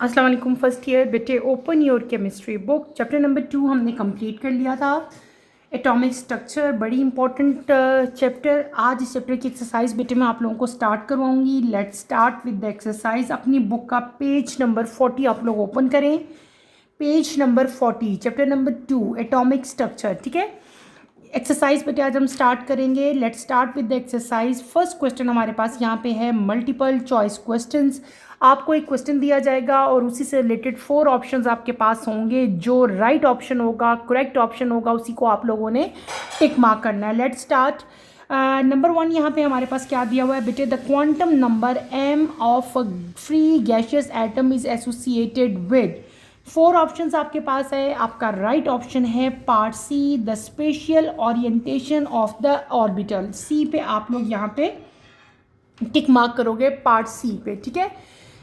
अस्सलाम वालेकुम first year बेटे, open your chemistry book. Chapter number 2 हमने कंप्लीट कर लिया था। एटॉमिक स्ट्रक्चर बड़ी इंपॉर्टेंट चैप्टर। आज इस चैप्टर की एक्सरसाइज बेटे मैं आप लोगों को स्टार्ट करवाऊंगी। Let's start with the exercise. अपनी बुक का पेज नंबर 40 आप लोग ओपन करें। Page number 40, chapter number 2, atomic structure. ठीक है, एक्सरसाइज बेटे आज हम स्टार्ट करेंगे। Let's start with the exercise. First question हमारे पास यहाँ पे है मल्टीपल चॉइस क्वेश्चंस। आपको एक क्वेश्चन दिया जाएगा और उसी से रिलेटेड 4 ऑप्शंस आपके पास होंगे। जो राइट ऑप्शन होगा, करेक्ट ऑप्शन होगा, उसी को आप लोगों ने टिक मार्क करना है। Let's start. नंबर 1 यहाँ पे हमारे पास क्या दिया हुआ है बेटे? The quantum number m of free gaseous atom is associated with. 4 options आपके पास है। आपका राइट ऑप्शन है part C, the spatial orientation of the orbital. C पे आप लोग यहाँ पे टिक मार्क करोगे, पार्ट सी पे। ठीक है,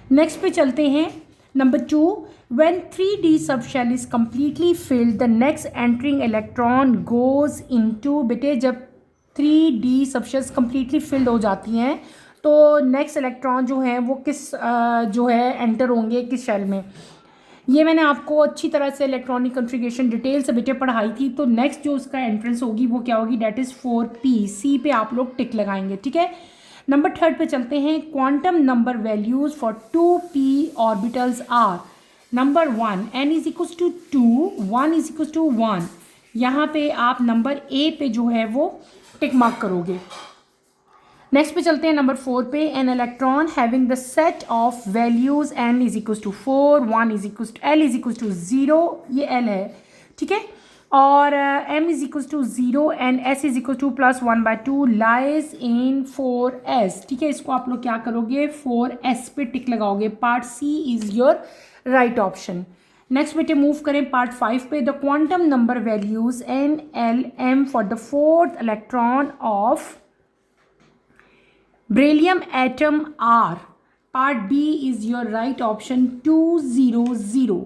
नेक्स्ट पे चलते हैं। Number 2, when 3D subshell is completely filled the next entering electron goes into. बेटे जब 3D सबशेल्स कंप्लीटली फिल्ड हो जाती हैं तो नेक्स्ट इलेक्ट्रॉन जो है वो किस जो है एंटर होंगे, किस शेल में। ये मैंने आपको अच्छी तरह से इलेक्ट्रॉनिक कॉन्फ़िगरेशन डिटेल से बेटे पढ़ाई थी। तो नेक्स्ट जो उसका एंट्रेंस होगी वो क्या होगी? That is 4p। सी पे आप लोग टिक लगाएंगे। ठीक है, नंबर 3 पे चलते हैं। Quantum number values for 2p orbitals are. Number 1, n is equals to 2, 1 is equals to 1। यहाँ पे आप नंबर ए पे जो है वो टिक मार्क करोगे। नेक्स्ट पे चलते हैं नंबर 4 पे। An electron having the set of values n is equals to 4, 1 is equals to l is equals to 0, ये l है। ठीक है, और m is equals to 0 and s is equals to plus 1/2 lies in 4s। ठीक है, इसको आप लोग क्या करोगे? 4s पे टिक लगाओगे। Part C is your right option. Next बेटे मूव करें पार्ट 5 पे। The quantum number values n, l, m for the 4th electron of beryllium atom R. Part B is your right option, 200.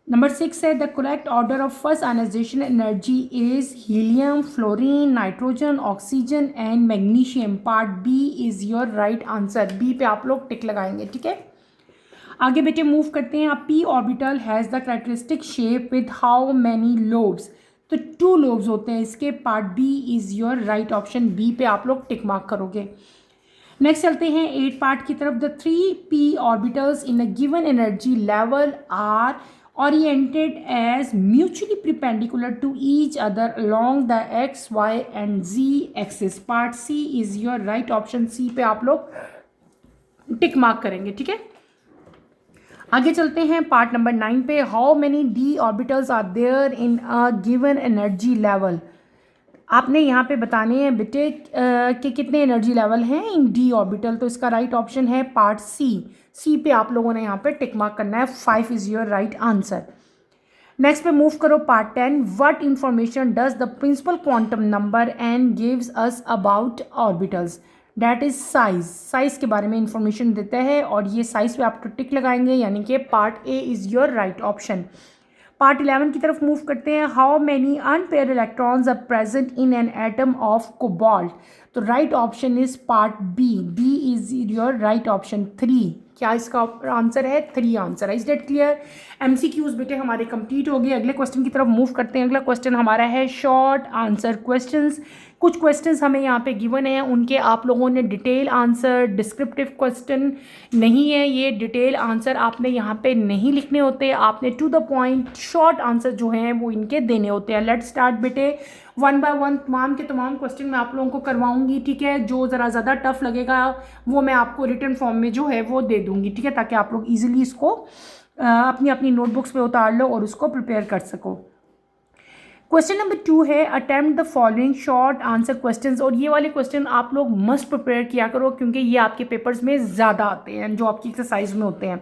Number 6 है the correct order of first ionization energy is helium, fluorine, nitrogen, oxygen and magnesium. Part B is your right answer. B पे आप लोग टिक लगाएंगे। ठीक है, आगे बेटे move करते हैं। आप p orbital has the characteristic shape with how many lobes. तो 2 लोब्स होते हैं इसके। Part B is your right option. B पे आप लोग टिक मार्क करोगे। नेक्स्ट चलते हैं 8 पार्ट की तरफ। The 3p orbitals in a given energy level are oriented as mutually perpendicular to each other along the x, y and z axis. Part C is your right option. C पे आप लोग tick mark करेंगे। ठीक है, आगे चलते हैं part number 9 पे। How many d orbitals are there in a given energy level. आपने यहाँ पे बताने हैं बेटे कि कितने एनर्जी लेवल हैं इन डी ऑर्बिटल। तो इसका राइट ऑप्शन है पार्ट सी। सी पे आप लोगों ने यहाँ पे टिक मार्क करना है। 5 is your right answer. Next पे मूव करो part 10। What information does the principal quantum number n gives us about orbitals. That is size. Size के बारे में इंफॉर्मेशन देता है और ये साइज पे आप तो टिक लगाएंगे, यानी कि part A is your right option. Part 11 की तरफ मूव करते हैं। How many unpaired electrons are present in an atom of cobalt. तो right option is part B. B is your right option. 3, क्या इसका आंसर है? 3 आंसर है। Is that clear? MCQs बेटे हमारे कंप्लीट हो गए। अगले क्वेश्चन की तरफ मूव करते हैं। अगला क्वेश्चन हमारा है शॉर्ट आंसर क्वेश्चंस। कुछ क्वेश्चंस हमें यहाँ पे गिवन हैं, उनके आप लोगों ने डिटेल आंसर, डिस्क्रिप्टिव क्वेश्चन नहीं है, ये डिटेल आंसर आपने यहाँ पे नहीं लिखने होते। आपने to the point short answer जो हैं वो इनके देने होते हैं। लेट्स स्टार्ट बेटे। 1 बाय 1 तमाम के तमाम क्वेश्चन मैं आप लोगों को करवाऊंगी। ठीक है, जो ज़रा ज़्यादा टफ लगेगा वो मैं आपको रिटन फॉर्म में जो है वो दे दूँगी। ठीक है, ताकि आप लोग ईजिली इसको अपनी अपनी नोटबुक्स पे उतार लो और उसको प्रिपेयर कर सको। क्वेश्चन नंबर 2 है attempt the following short answer questions. और ये वाले क्वेश्चन आप लोग मस्ट प्रिपेयर किया करो क्योंकि ये आपके पेपर्स में ज़्यादा आते हैं जो आपकी एक्सरसाइज में होते हैं।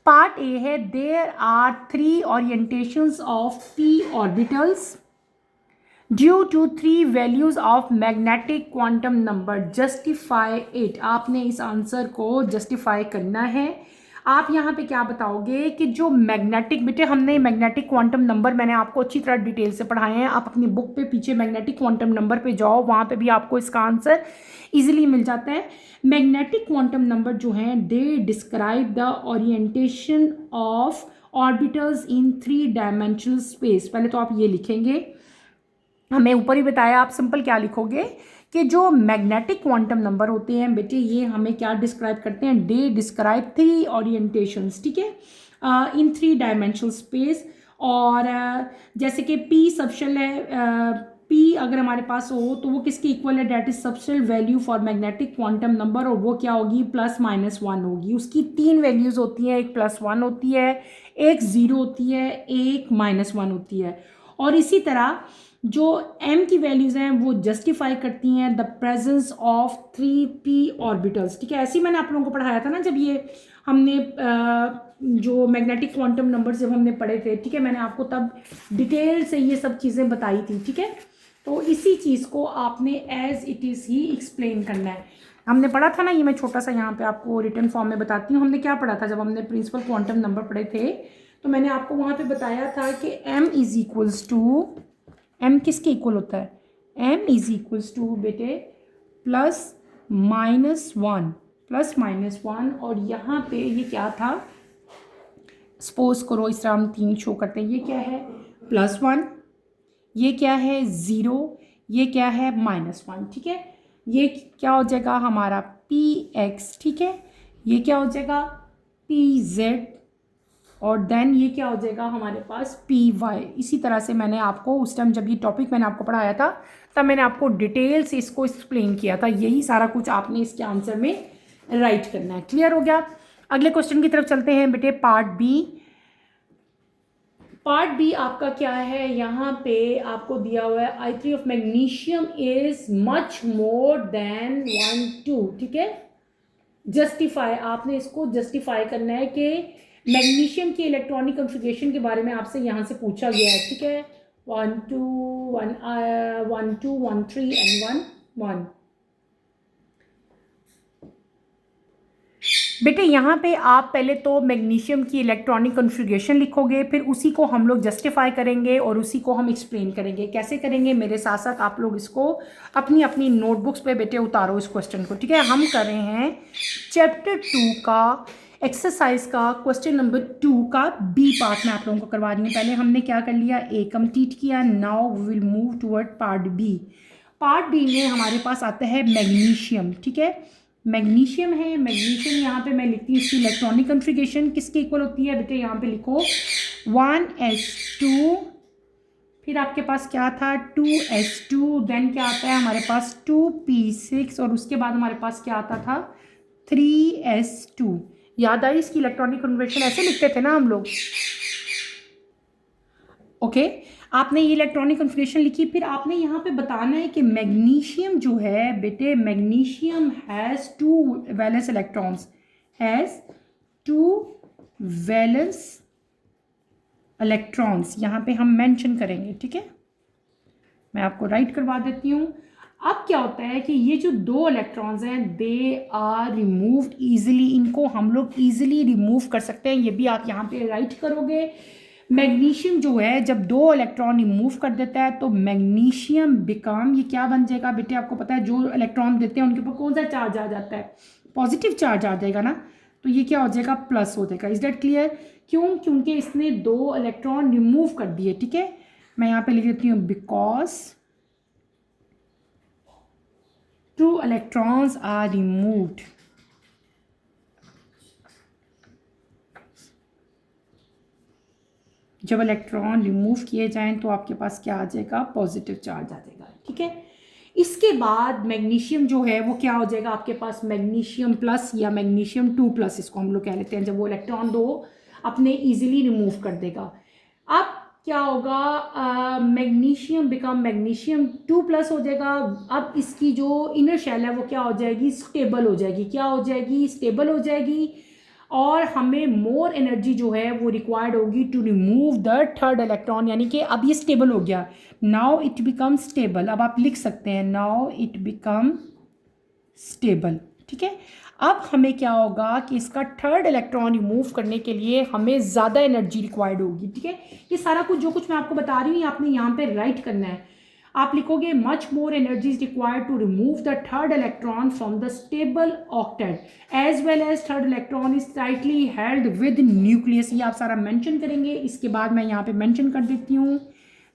पार्ट ए है there are 3 orientations of p orbitals due to 3 values of magnetic quantum number. Justify it. आपने इस आंसर को जस्टिफाई करना है। आप यहाँ पे क्या बताओगे कि जो मैग्नेटिक, बेटे हमने मैग्नेटिक क्वांटम नंबर मैंने आपको अच्छी तरह डिटेल से पढ़ाए हैं, आप अपनी बुक पे पीछे मैग्नेटिक क्वांटम नंबर पे जाओ, वहाँ पे भी आपको इसका आंसर इजीली मिल जाता है। मैग्नेटिक क्वांटम नंबर जो हैं they describe the orientation of orbitals in 3 dimensional space. पहले तो आप ये लिखेंगे, हमें ऊपर ही बताया, आप सिंपल क्या लिखोगे कि जो मैग्नेटिक क्वांटम नंबर होते हैं बेटे ये हमें क्या डिस्क्राइब करते हैं, दे डिस्क्राइब 3 ओरिएंटेशंस, ठीक है, इन 3 डायमेंशनल स्पेस। और जैसे कि पी सबशेल है, पी अगर हमारे पास हो तो वो किसके इक्वल है, that is subshell value for magnetic quantum number, और वो क्या होगी, +-1 होगी। उसकी 3 वैल्यूज होती हैं, एक +1 होती है, एक 0 होती है, एक -1 होती है। और इसी तरह जो m की वैल्यूज़ हैं वो जस्टिफाई करती हैं the presence of 3p orbitals, ठीक है। ऐसे ही मैंने आप लोगों को पढ़ाया था ना जब ये हमने जो मैग्नेटिक क्वांटम नंबर जब हमने पढ़े थे, ठीक है, मैंने आपको तब डिटेल से ये सब चीज़ें बताई थी, ठीक है। तो इसी चीज़ को आपने एज इट इज़ ही एक्सप्लेन करना है। हमने पढ़ा था ना, ये मैं छोटा सा यहाँ पे आपको रिटन फॉर्म में बताती हूँ। हमने क्या पढ़ा था जब हमने प्रिंसिपल क्वांटम नंबर पढ़े थे, तो मैंने आपको वहाँ पे बताया था कि m is equals to, m किसके इक्वल होता है, m इज इक्वल्स टू बेटे +-1, +-1। और यहाँ पे ये क्या था, सपोज करो इस तरह हम 3 शो करते हैं, ये क्या है +1, ये क्या है 0, ये क्या है -1, ठीक है। ये क्या हो जाएगा हमारा px, ठीक है, ये क्या हो जाएगा pz, और देन ये क्या हो जाएगा हमारे पास py। इसी तरह से मैंने आपको उस टाइम जब ये टॉपिक मैंने आपको पढ़ाया था तब मैंने आपको डिटेल से इसको एक्सप्लेन किया था। यही सारा कुछ आपने इसके आंसर में राइट करना है। क्लियर हो गया। अगले क्वेश्चन की तरफ चलते हैं बेटे, पार्ट बी। पार्ट बी आपका क्या है, यहाँ पे आपको दिया हुआ है I3 of magnesium is much more than 1-2, ठीक है। जस्टिफाई, आपने इसको जस्टिफाई करना है कि मैग्नीशियम की इलेक्ट्रॉनिक कॉन्फ़िगरेशन के बारे में आपसे यहाँ से पूछा गया है, ठीक है। 1 2 1 2 1 3 एंड 1 1। बेटे यहाँ पे आप पहले तो मैग्नीशियम की इलेक्ट्रॉनिक कॉन्फ़िगरेशन लिखोगे, फिर उसी को हम लोग जस्टिफाई करेंगे और उसी को हम एक्सप्लेन करेंगे। कैसे करेंगे, मेरे साथ साथ आप लोग इसको अपनी अपनी नोटबुक्स पे बेटे उतारो इस क्वेश्चन को, ठीक है। हम कर रहे हैं चैप्टर 2 का एक्सरसाइज का क्वेश्चन नंबर 2 का बी पार्ट में आप लोगों को करवा रही हूँ। पहले हमने क्या कर लिया, ए कंप्लीट किया, now we will move toward part B. Part B में हमारे पास आता है मैग्नीशियम, ठीक है। मैग्नीशियम है, मैग्नीशियम यहाँ पे मैं लिखती हूँ इसकी इलेक्ट्रॉनिक कॉन्फ़िगरेशन किसके इक्वल होती है बेटे, यहाँ पे लिखो 1s2, फिर आपके पास क्या था 2s2, देन क्या आता है हमारे पास 2p6, और उसके बाद हमारे पास क्या आता था 3s2। याद आई इसकी इलेक्ट्रॉनिक कॉन्फ़िगरेशन, ऐसे लिखते थे ना हम लोग, ओके। आपने ये इलेक्ट्रॉनिक कॉन्फ़िगरेशन लिखी, फिर आपने यहाँ पे बताना है कि मैग्नीशियम जो है बेटे, magnesium has 2 valence electrons, has 2 valence electrons, यहाँ पे हम मेंशन करेंगे, ठीक है। मैं आपको राइट करवा देती हूँ। अब क्या होता है कि ये जो 2 इलेक्ट्रॉन्स हैं दे आर रिमूव्ड ईजिली, इनको हम लोग ईजिली रिमूव कर सकते हैं, ये भी आप यहाँ पे राइट करोगे। मैग्नीशियम जो है जब 2 इलेक्ट्रॉन रिमूव कर देता है तो मैग्नीशियम बिकम, ये क्या बन जाएगा बेटे, आपको पता है जो इलेक्ट्रॉन देते हैं उनके ऊपर कौन सा चार्ज आ जाता है, पॉजिटिव चार्ज आ जाएगा ना, तो ये क्या हो जाएगा प्लस हो जाएगा। इज दैट क्लियर, क्यों, क्योंकि इसने 2 इलेक्ट्रॉन रिमूव कर दिए, ठीक है। मैं यहाँ पे लिख देती हूँ बिकॉज 2 इलेक्ट्रॉन्स आर रिमूव्ड, जब इलेक्ट्रॉन रिमूव किए जाएं तो आपके पास क्या आ जाएगा, पॉजिटिव चार्ज आ जाएगा, ठीक है। इसके बाद मैग्नीशियम जो है वो क्या हो जाएगा आपके पास, मैग्नीशियम प्लस या मैग्नीशियम 2+, इसको हम लोग कह लेते हैं, जब वो इलेक्ट्रॉन 2 अपने इजीली रिमूव कर देगा। अब क्या होगा, मैग्नीशियम बिकम मैग्नीशियम 2+ हो जाएगा। अब इसकी जो इनर शेल है वो क्या हो जाएगी, स्टेबल हो जाएगी, क्या हो जाएगी, स्टेबल हो जाएगी, और हमें मोर एनर्जी जो है वो रिक्वायर्ड होगी to remove the 3rd electron, यानी कि अब ये स्टेबल हो गया, नाउ इट बिकम स्टेबल। अब आप लिख सकते हैं नाउ इट बिकम स्टेबल, ठीक है। अब हमें क्या होगा कि इसका थर्ड इलेक्ट्रॉन रिमूव करने के लिए हमें ज़्यादा एनर्जी रिक्वायर्ड होगी। ठीक है, ये सारा कुछ जो कुछ मैं आपको बता रही हूँ ये आपने यहाँ पे राइट करना है। आप लिखोगे much more energy is required to remove the third electron from the stable octet as well as third electron is tightly held with nucleus. ये आप सारा मेंशन करेंगे। इसके बाद मैं यहाँ पे मेंशन कर देती हूँ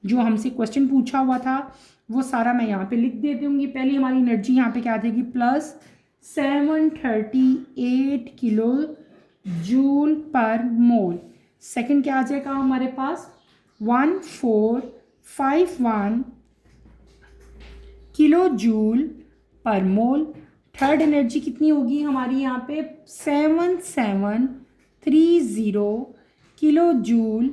जो हमसे क्वेश्चन पूछा हुआ था वो सारा मैं यहाँ पे लिख दे दूँगी। पहली हमारी एनर्जी यहाँ पे क्या आ जाएगी, प्लस 738 किलो जूल पर मोल। सेकंड क्या आ जाएगा हमारे पास 1451 किलो जूल पर मोल। थर्ड एनर्जी कितनी होगी हमारी यहाँ पे 7730 किलो जूल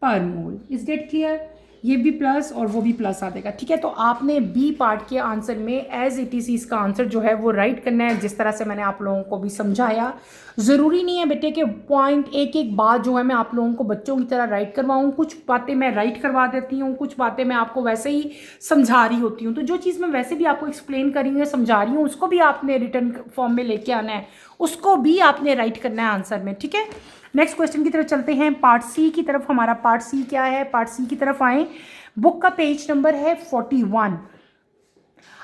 पर मोल। Is that clear? ये भी प्लस और वो भी प्लस आ जाएगा। ठीक है, तो आपने बी पार्ट के आंसर में एज इट इज इसका आंसर जो है वो राइट करना है, जिस तरह से मैंने आप लोगों को भी समझाया। ज़रूरी नहीं है बेटे कि पॉइंट एक एक बात जो है मैं आप लोगों को बच्चों की तरह राइट करवाऊँ। कुछ बातें मैं राइट करवा देती हूँ, कुछ बातें मैं आपको वैसे ही समझा रही होती हूँ। तो जो चीज़ मैं वैसे भी आपको एक्सप्लेन कर रही हूँ, समझा रही हूँ, उसको भी आपने रिटर्न फॉर्म में लेके आना है, उसको भी आपने राइट करना है आंसर में। ठीक है, नेक्स्ट क्वेश्चन की तरफ चलते हैं, पार्ट सी की तरफ। हमारा पार्ट सी क्या है, पार्ट सी की तरफ आए। बुक का पेज नंबर है 41।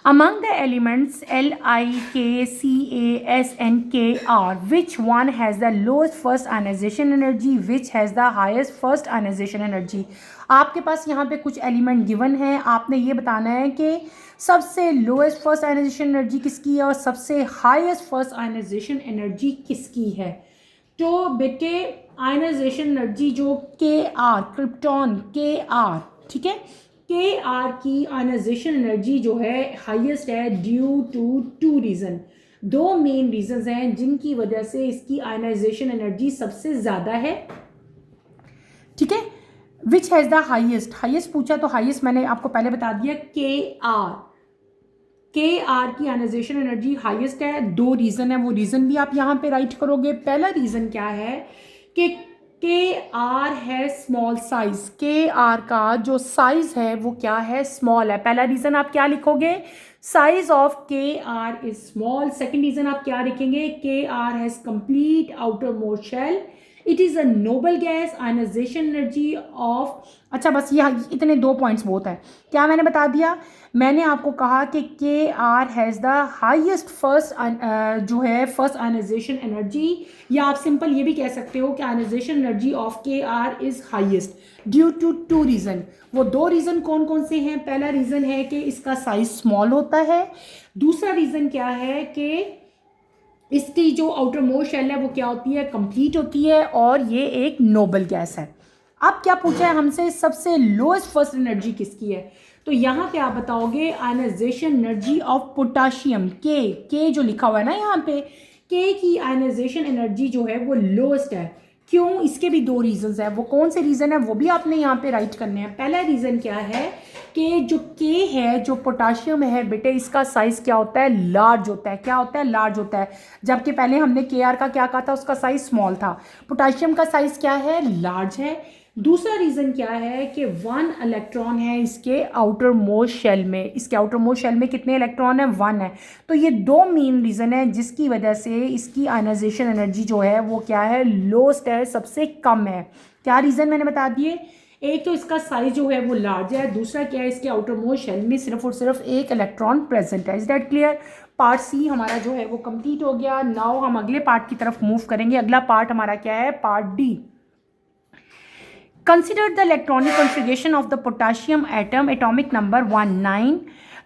Among the elements L, I, K, C, A, S and K are which one has the lowest first ionization energy, which has the highest first ionization energy? आपके पास यहाँ पे कुछ element given है, आपने ये बताना है कि सबसे लोएस्ट फर्स्ट आयनाइजेशन एनर्जी किसकी है और सबसे हाईएस्ट फर्स्ट आयनाइजेशन एनर्जी किसकी है। तो बेटे आयनाइजेशन एनर्जी जो Kr, क्रिप्टॉन Kr, ठीक है, Kr की आयनाइजेशन एनर्जी जो है हाईएस्ट है ड्यू टू टू रीज़न। दो मेन रीजंस हैं जिनकी वजह से इसकी आयनाइजेशन एनर्जी सबसे ज़्यादा है। ठीक है, which has the highest, highest पूछा तो हाईएस्ट मैंने आपको पहले बता दिया Kr की आयनाइजेशन एनर्जी हाईएस्ट है। दो रीज़न है, वो रीज़न भी आप यहाँ पे राइट करोगे। पहला रीज़न क्या है कि Kr है स्मॉल साइज, Kr का जो साइज है वो क्या है, स्मॉल है। पहला रीज़न आप क्या लिखोगे, size of Kr is small. Second reason आप क्या लिखेंगे, Kr has complete outer most shell, it is a noble gas, ionisation energy of. अच्छा बस ये इतने दो पॉइंट्स बहुत है। क्या मैंने बता दिया, मैंने आपको कहा कि Kr has the highest first जो है फर्स्ट आयनाइजेशन एनर्जी, या आप सिंपल ये भी कह सकते हो कि ionisation energy of Kr is highest due to two reason. वो दो रीज़न कौन कौन से हैं, पहला रीज़न है कि इसका साइज स्मॉल होता है, दूसरा रीज़न क्या है कि इसकी जो आउटर मोस्ट शेल है वो क्या होती है, कंप्लीट होती है, और ये एक नोबल गैस है। अब क्या पूछा है हमसे, सबसे लोएस्ट फर्स्ट एनर्जी किसकी है, तो यहाँ पे आप बताओगे आयनाइजेशन एनर्जी ऑफ पोटाशियम के जो लिखा हुआ है ना यहाँ पे, के की आयनाइजेशन एनर्जी जो है वो लोएस्ट है। क्यों, इसके भी दो रीजंस है। वो कौन से रीज़न है वो भी आपने यहाँ पे राइट करने हैं। पहला रीज़न क्या है कि जो के है, जो पोटाशियम है बेटे, इसका साइज़ क्या होता है, लार्ज होता है। क्या होता है, लार्ज होता है। जबकि पहले हमने Kr का क्या कहा था, उसका साइज़ स्मॉल था। पोटाशियम का साइज़ क्या है, लार्ज है। दूसरा रीज़न क्या है कि 1 इलेक्ट्रॉन है इसके आउटर मोस्ट शेल में। इसके आउटर मोस्ट शेल में कितने इलेक्ट्रॉन है, 1 है। तो ये दो मेन रीज़न है जिसकी वजह से इसकी आयनाइजेशन एनर्जी जो है वो क्या है, लोएस्ट है, सबसे कम है। क्या रीज़न मैंने बता दिए, एक तो इसका साइज जो है वो लार्ज है, दूसरा क्या है, इसके आउटर मोस्ट शेल में सिर्फ और सिर्फ एक इलेक्ट्रॉन प्रेजेंट है। Is that clear? Part C हमारा जो है वो कंप्लीट हो गया। नाउ हम अगले पार्ट की तरफ मूव करेंगे। अगला पार्ट हमारा क्या है, part D. Consider the electronic configuration of the potassium atom, atomic number 19.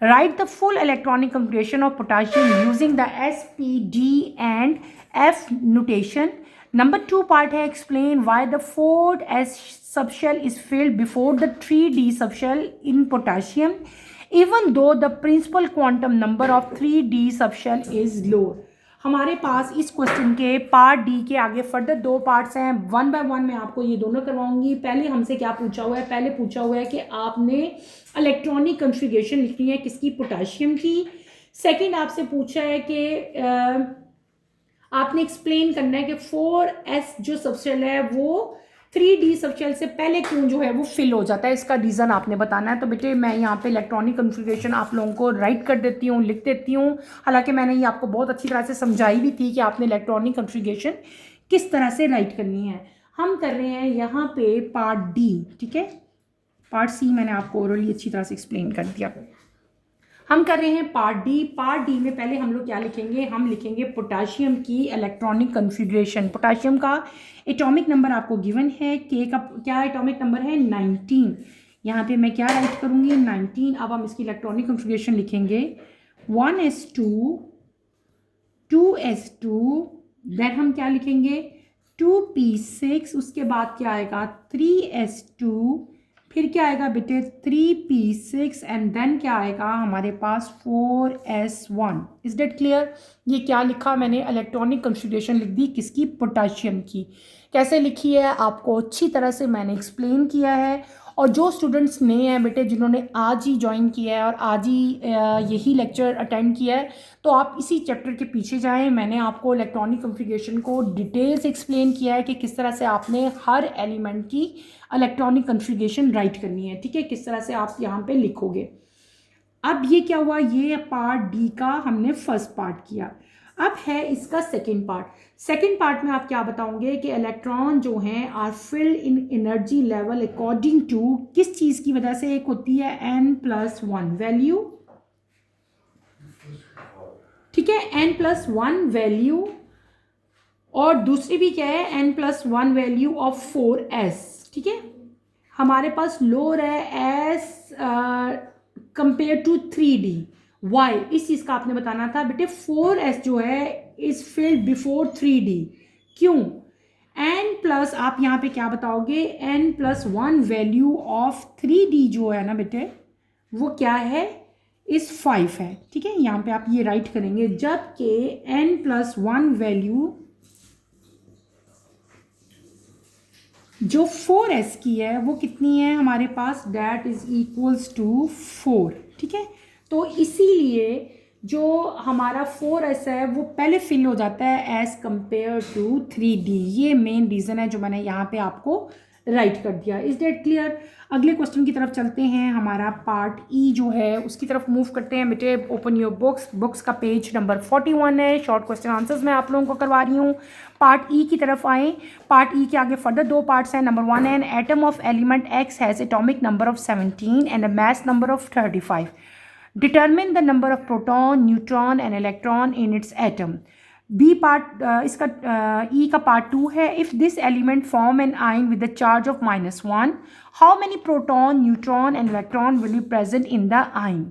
Write the full electronic configuration of potassium using the S, P, D and F notation. Number 2 part है, explain why the 4s subshell is filled before the 3d subshell in potassium, even though the principal quantum number of 3d subshell is low. हमारे पास इस question के part D के आगे further दो parts हैं। 1 bye 1 मैं आपको ये दोनों करवाऊंगी। पहले हमसे क्या पूछा हुआ है, पहले पूछा हुआ है कि आपने इलेक्ट्रॉनिक कॉन्फ़िगरेशन लिखनी है किसकी, पोटाशियम की। सेकंड आपसे पूछा है कि आपने एक्सप्लेन करना है कि 4s जो सबशेल है वो 3D सबशेल से पहले क्यों जो है वो फिल हो जाता है, इसका रीज़न आपने बताना है। तो बेटे मैं यहाँ पे इलेक्ट्रॉनिक कॉन्फ़िगरेशन आप लोगों को राइट कर देती हूँ, लिख देती हूँ। हालांकि मैंने ये आपको बहुत अच्छी तरह से समझाई भी थी कि आपने इलेक्ट्रॉनिक कॉन्फ़िगरेशन किस तरह से राइट करनी है। हम कर रहे हैं यहाँ पे पार्ट डी, ठीक है। पार्ट सी मैंने आपको ओरली अच्छी तरह से एक्सप्लेन कर दिया। हम कर रहे हैं पार्ट डी। पार्ट डी में पहले हम लोग क्या लिखेंगे, हम लिखेंगे पोटाशियम की इलेक्ट्रॉनिक कॉन्फ़िगरेशन। पोटाशियम का एटॉमिक नंबर आपको गिवन है, के का क्या एटॉमिक नंबर है 19। यहाँ पे मैं क्या राइट करूँगी 19। अब हम इसकी इलेक्ट्रॉनिक कॉन्फ़िगरेशन लिखेंगे 1s2 2s2, देन हम क्या लिखेंगे 2p6, उसके बाद क्या आएगा 3s2, फिर क्या आएगा बेटे 3p6 एंड देन क्या आएगा हमारे पास 4s1। Is that clear. ये क्या लिखा मैंने, इलेक्ट्रॉनिक कॉन्फ़िगरेशन लिख दी किसकी, पोटाशियम की। कैसे लिखी है आपको अच्छी तरह से मैंने एक्सप्लेन किया है। और जो स्टूडेंट्स नए हैं बेटे, जिन्होंने आज ही ज्वाइन किया है और आज ही यही लेक्चर अटेंड किया है, तो आप इसी चैप्टर के पीछे जाएं। मैंने आपको इलेक्ट्रॉनिक कॉन्फ़िगरेशन को डिटेल से एक्सप्लेन किया है कि किस तरह से आपने हर एलिमेंट की इलेक्ट्रॉनिक कॉन्फ़िगरेशन राइट करनी है, ठीक है, किस तरह से आप यहाँ पे लिखोगे। अब ये क्या हुआ, ये पार्ट डी का हमने फर्स्ट पार्ट किया। अब है इसका सेकेंड पार्ट। सेकेंड पार्ट में आप क्या बताओगे कि इलेक्ट्रॉन जो हैं are filled in energy level according to किस चीज़ की वजह से। एक होती है n+1 वैल्यू, ठीक है, n+1 वैल्यू, और दूसरी भी क्या है n+1 वैल्यू ऑफ 4s, ठीक है। हमारे पास लोअर है s compare to 3d। Why, इस चीज़ का आपने बताना था बेटे। 4s जो है इज फिल्ड बिफोर 3d, क्यों। n+ आप यहाँ पे क्या बताओगे, n+1 वैल्यू ऑफ 3d जो है ना बेटे, वो क्या है, इस 5 है, ठीक है। यहाँ पे आप ये राइट करेंगे, जबकि n+1 वैल्यू जो 4s की है वो कितनी है हमारे पास, डैट इज इक्वल्स टू 4, ठीक है। तो इसीलिए जो हमारा 4s है वो पहले फिल हो जाता है एज कंपेयर टू 3d। ये मेन रीज़न है जो मैंने यहाँ पे आपको राइट कर दिया। Is that clear. अगले क्वेश्चन की तरफ चलते हैं। हमारा पार्ट ई जो है उसकी तरफ मूव करते हैं बेटे। ओपन योर बुक्स का पेज नंबर 41 है। शॉर्ट क्वेश्चन आंसर्स मैं आप लोगों को करवा रही हूँ। पार्ट ई की तरफ आएँ। पार्ट ई के आगे फर्दर दो पार्ट्स हैं। नंबर 1 है, N atom of element x has atomic number of 17 and a mass number of 35. Determine the number of proton, neutron and electron in its atom. B part इसका E का part 2 है। If this element form an ion with the charge of -1, how many proton, neutron and electron will be present in the ion.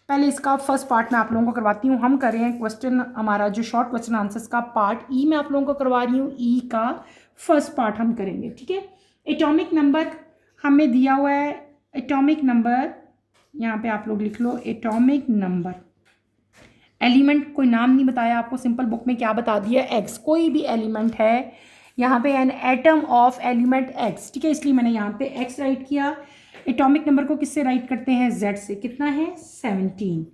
पहले इसका first part मैं आप लोगों को करवाती हूँ। हम कर रहे हैं क्वेश्चन, हमारा जो शॉर्ट क्वेश्चन आंसर्स का पार्ट ई मैं आप लोगों को करवा रही हूँ। ई का फर्स्ट पार्ट हम करेंगे, ठीक है। एटॉमिक नंबर हमें दिया हुआ है। एटॉमिक नंबर यहाँ पे आप लोग लिख लो, एटॉमिक नंबर। एलिमेंट कोई नाम नहीं बताया आपको, सिंपल बुक में क्या बता दिया, एक्स। कोई भी एलिमेंट है यहाँ पे, N atom of element x, ठीक है, इसलिए मैंने यहाँ पे एक्स राइट किया। एटॉमिक नंबर को किससे राइट करते हैं, जेड से। कितना है 17।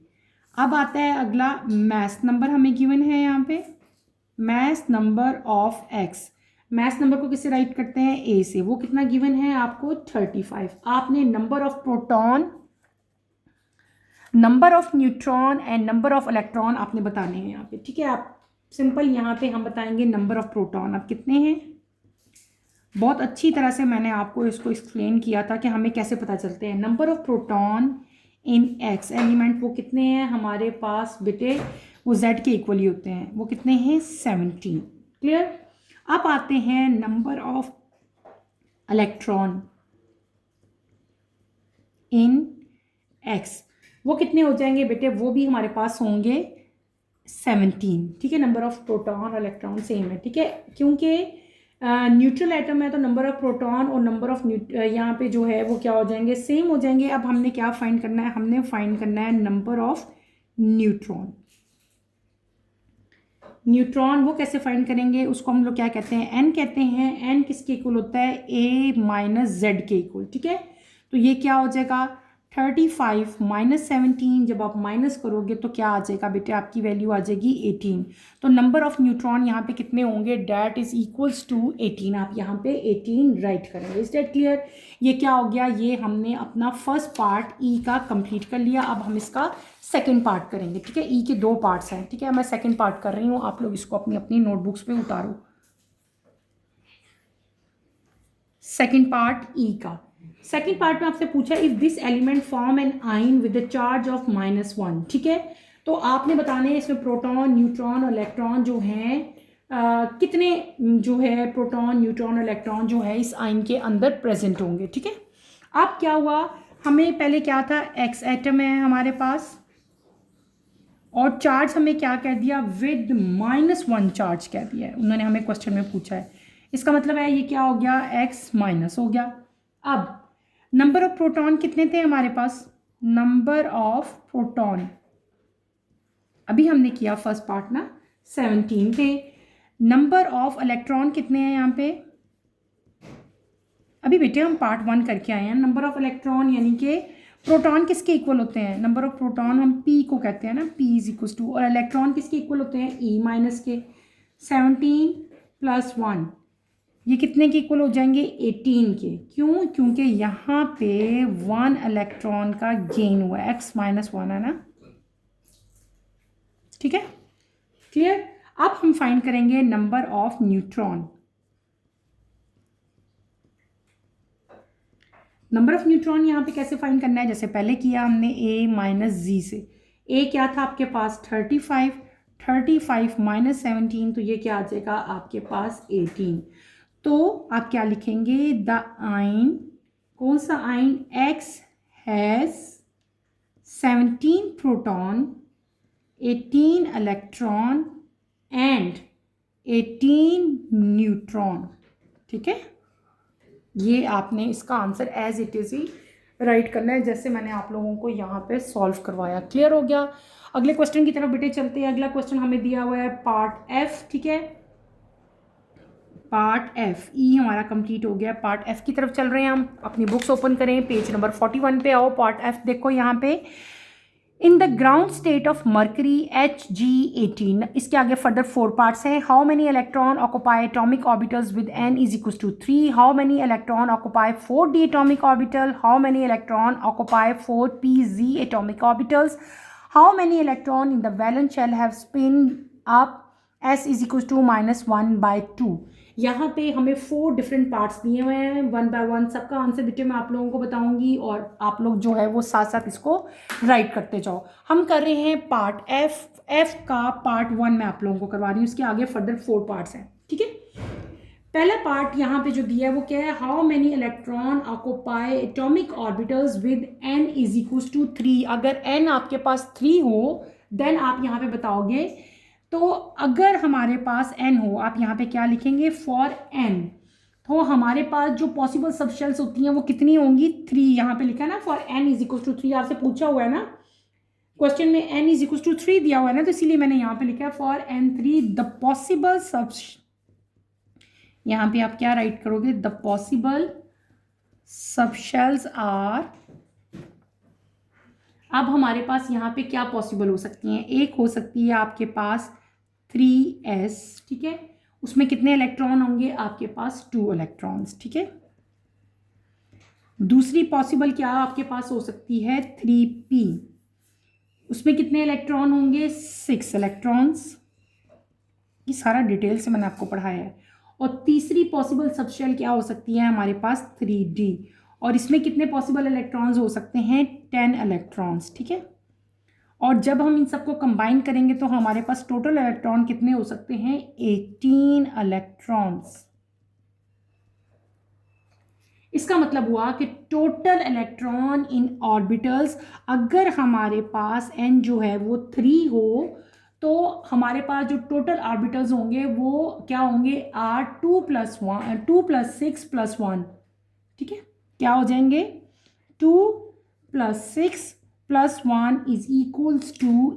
अब आता है अगला, मैस नंबर हमें गिवन है यहाँ पे, mass number of x. Mass number को किससे राइट करते हैं, ए से। वो कितना गिवन है आपको 35। आपने number of proton, number of neutron and number of electron आपने बताने हैं यहाँ पे, ठीक है। आप सिंपल यहाँ पे हम बताएंगे नंबर ऑफ प्रोटॉन अब कितने हैं। बहुत अच्छी तरह से मैंने आपको इसको एक्सप्लेन किया था कि हमें कैसे पता चलते हैं। Number of proton in x element वो कितने हैं हमारे पास बेटे, वो जेड के इक्वली होते हैं। वो कितने हैं 17। क्लियर। अब आते हैं number of electron in x, वो कितने हो जाएंगे बेटे, वो भी हमारे पास होंगे 17, ठीक है। नंबर ऑफ प्रोटॉन और इलेक्ट्रॉन सेम है, ठीक है, क्योंकि न्यूट्रल एटम है तो नंबर ऑफ प्रोटॉन और नंबर ऑफ यहाँ पे जो है वो क्या हो जाएंगे, सेम हो जाएंगे। अब हमने क्या फाइंड करना है, हमने फाइंड करना है नंबर ऑफ न्यूट्रॉन। न्यूट्रॉन वो कैसे फाइंड करेंगे, उसको हम लोग क्या कहते हैं, एन कहते हैं। एन किसके इक्वल होता है, ए माइनस जेड के इक्वल, ठीक है। तो ये क्या हो जाएगा 35 माइनस 17, जब आप माइनस करोगे तो क्या आ जाएगा बेटे, आपकी वैल्यू आ जाएगी 18। तो नंबर ऑफ न्यूट्रॉन यहाँ पे कितने होंगे, डैट इज इक्वल्स टू 18। आप यहाँ पे 18 राइट करेंगे। Is that clear? ये क्या हो गया, ये हमने अपना फर्स्ट पार्ट ई का कंप्लीट कर लिया। अब हम इसका सेकेंड पार्ट करेंगे। ठीक है, ई के 2 पार्ट्स हैं। ठीक है, मैं सेकेंड पार्ट कर रही हूँ, आप लोग इसको अपनी अपनी नोटबुक्स पे उतारो। सेकेंड पार्ट ई का, सेकेंड पार्ट में आपसे पूछा if this element form an ion with the charge of -1। ठीक है, तो आपने बताने इसमें प्रोटॉन, न्यूट्रॉन और इलेक्ट्रॉन जो हैं कितने जो है प्रोटॉन, न्यूट्रॉन और इलेक्ट्रॉन जो है इस आइन के अंदर प्रेजेंट होंगे। ठीक है, अब क्या हुआ, हमें पहले क्या था, एक्स एटम है हमारे पास और चार्ज हमें क्या कह दिया, विद -1 चार्ज कह दिया है, उन्होंने हमें क्वेश्चन में पूछा है। इसका मतलब है ये क्या हो गया, एक्स माइनस हो गया। अब नंबर ऑफ प्रोटॉन कितने थे हमारे पास, नंबर ऑफ प्रोटॉन अभी हमने किया फर्स्ट पार्ट ना, 17 थे। नंबर ऑफ इलेक्ट्रॉन कितने हैं यहाँ पे, अभी बेटे हम पार्ट 1 करके आए हैं। नंबर ऑफ इलेक्ट्रॉन यानी कि प्रोटॉन किसके इक्वल होते हैं, नंबर ऑफ प्रोटॉन हम पी को कहते हैं ना, पी इज इक्वल टू, और इलेक्ट्रॉन किसके इक्वल होते हैं, ई माइनस के। 17 + 1 ये कितने के इक्वल हो जाएंगे, 18 के। क्यों, क्योंकि यहाँ पे 1 इलेक्ट्रॉन का गेन हुआ है, x - 1 है ना। ठीक है, क्लियर। अब हम फाइंड करेंगे number of neutron. Number of neutron यहाँ पे कैसे फाइंड करना है, जैसे पहले किया हमने a - z से। a क्या था आपके पास 35, 35 - 17 तो ये क्या आ जाएगा आपके पास 18। तो आप क्या लिखेंगे, द आइन, कौन सा ion, x has 17 proton, 18 electron and 18 neutron. ठीक है, ये आपने इसका आंसर एज इट इज ही राइट करना है, जैसे मैंने आप लोगों को यहाँ पे सॉल्व करवाया। क्लियर हो गया? अगले क्वेश्चन की तरफ बेटे चलते हैं। अगला क्वेश्चन हमें दिया हुआ है पार्ट एफ। ठीक है, पार्ट एफ, ई हमारा कंप्लीट हो गया, पार्ट एफ की तरफ चल रहे हैं हम। अपनी बुक्स ओपन करें, पेज नंबर 41 पे आओ। पार्ट एफ देखो यहाँ पे, in the ground state of mercury Hg18, इसके आगे फर्दर 4 पार्ट्स हैं। How many electron occupy atomic orbitals with n = 3, how many electron occupy 4d atomic orbital, how many electron occupy 4pz atomic orbitals, how many electron in the valence shall have spin up s = -1/2। यहाँ पे हमें 4 different parts दिए हुए हैं, 1 bye 1 सबका answer बेटे मैं आप लोगों को बताऊंगी और आप लोग जो है वो साथ साथ इसको राइट करते जाओ। हम कर रहे हैं पार्ट एफ, एफ का पार्ट 1 मैं आप लोगों को करवा रही हूँ, उसके आगे फर्दर 4 पार्ट्स हैं। ठीक है, पहला पार्ट यहाँ पे जो दिया है वो क्या है, how many electron occupy atomic orbitals with n = 3। अगर n आपके पास 3 हो देन आप यहाँ पे बताओगे, तो अगर हमारे पास n हो, आप यहाँ पे क्या लिखेंगे, फॉर n, तो हमारे पास जो पॉसिबल सबशेल्स होती हैं वो कितनी होंगी, 3। यहाँ पे लिखा है ना फॉर n = 3, आपसे पूछा हुआ है ना क्वेश्चन में, n = 3 दिया हुआ है ना, तो इसीलिए मैंने यहाँ पे लिखा है फॉर n3 द पॉसिबल यहाँ पे आप क्या राइट करोगे, द पॉसिबल सबशेल्स आर। अब हमारे पास यहाँ पे क्या पॉसिबल हो सकती हैं, एक हो सकती है आपके पास 3s। ठीक है, उसमें कितने इलेक्ट्रॉन होंगे आपके पास, 2 इलेक्ट्रॉन्स। ठीक है, दूसरी पॉसिबल क्या आपके पास हो सकती है 3p, उसमें कितने इलेक्ट्रॉन होंगे, 6 इलेक्ट्रॉन्स। ये सारा डिटेल से मैंने आपको पढ़ाया है। और तीसरी पॉसिबल सबशेल क्या हो सकती है हमारे पास, 3d, और इसमें कितने पॉसिबल इलेक्ट्रॉन्स हो सकते हैं, 10 इलेक्ट्रॉन्स। ठीक है, और जब हम इन सबको कंबाइन करेंगे तो हमारे पास टोटल इलेक्ट्रॉन कितने हो सकते हैं, 18 इलेक्ट्रॉन्स। इसका मतलब हुआ कि टोटल इलेक्ट्रॉन इन ऑर्बिटल्स, अगर हमारे पास n जो है वो 3 हो तो हमारे पास जो टोटल ऑर्बिटल्स होंगे वो क्या होंगे, r 2 + 6 + 1। ठीक है, क्या हो जाएंगे, 2 + 6 + 1 =